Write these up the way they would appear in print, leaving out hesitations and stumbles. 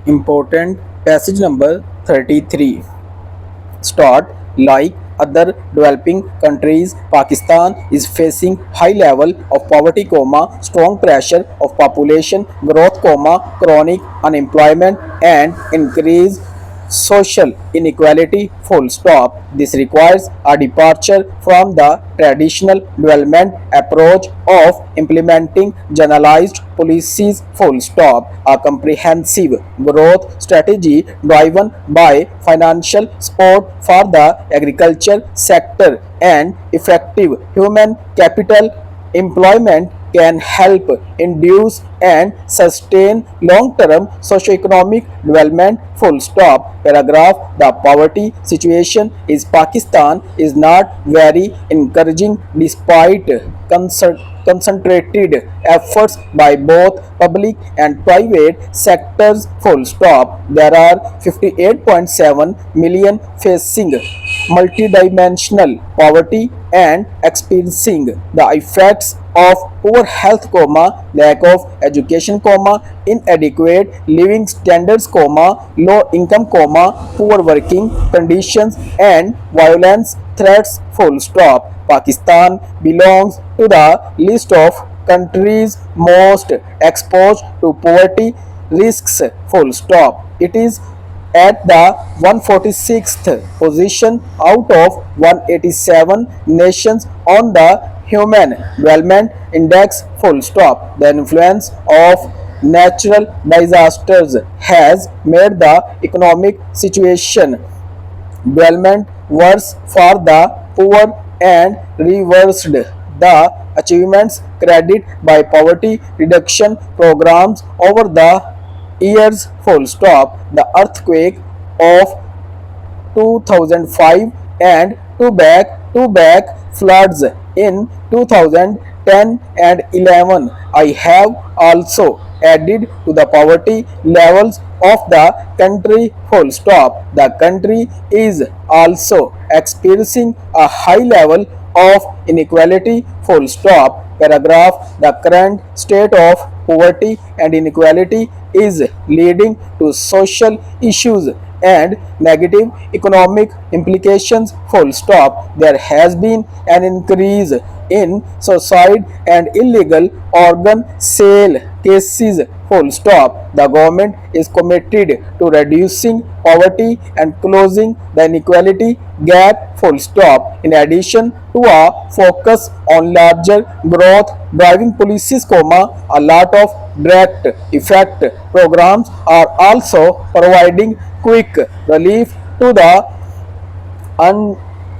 Important passage number 33. Start. Like other developing countries, Pakistan is facing high level of poverty, strong pressure of population growth, chronic unemployment and increased social inequality. Full stop. This requires a departure from the traditional development approach of implementing generalized policies. Full stop. A comprehensive growth strategy driven by financial support for the agriculture sector and effective human capital employment can help induce and sustain long-term socio-economic development. Full stop. Paragraph. The poverty situation in Pakistan is not very encouraging despite concentrated efforts by both public and private sectors. Full stop. There are 58.7 million facing multidimensional poverty and experiencing the effects of poor health, lack of education, inadequate living standards, low income, poor working conditions and violence threats. Full stop. Pakistan belongs to the list of countries most exposed to poverty risks. Full stop. It is at the 146th position out of 187 nations on the Human Development Index. Full stop. The influence of natural disasters has made the economic situation development worse for the poor and reversed the achievements credit by poverty reduction programs over the years. Full stop. The earthquake of 2005 and two back floods in 2010 and 11 I have also added to the poverty levels of the country. Full stop. The country is also experiencing a high level of inequality. Full stop. Paragraph. The current state of poverty and inequality is leading to social issues and negative economic implications. Full stop. There has been an increase in suicide and illegal organ sale cases. Full stop. The government is committed to reducing poverty and closing the inequality gap. Full stop. In addition to a focus on larger growth driving policies, a lot of direct effect programs are also providing quick relief to the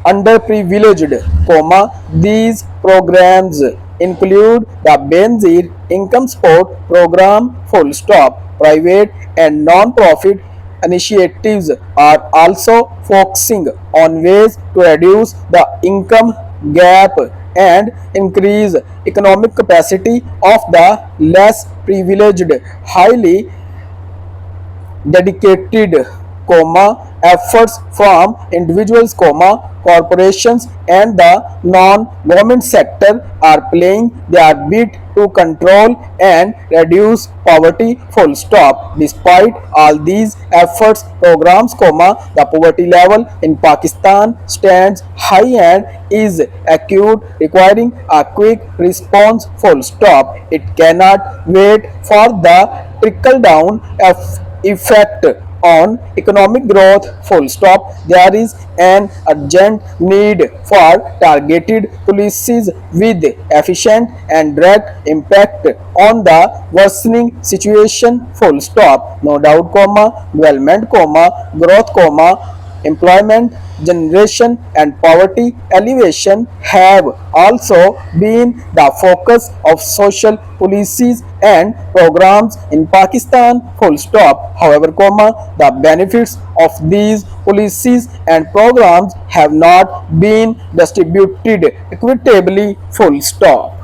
underprivileged, these programs include the Benazir Income Support Program. Full stop. Private and non-profit initiatives are also focusing on ways to reduce the income gap and increase economic capacity of the less privileged. Highly dedicated, efforts from individuals, corporations and the non-government sector are playing their bit to control and reduce poverty. Full stop. Despite all these efforts programs, the poverty level in Pakistan stands high and is acute, requiring a quick response. Full stop. It cannot wait for the trickle down effect on economic growth. Full stop. There is an urgent need for targeted policies with efficient and direct impact on the worsening situation. Full stop. No doubt, development, growth, employment generation and poverty alleviation have also been the focus of social policies and programs in Pakistan. Full stop. However, the benefits of these policies and programs have not been distributed equitably. Full stop.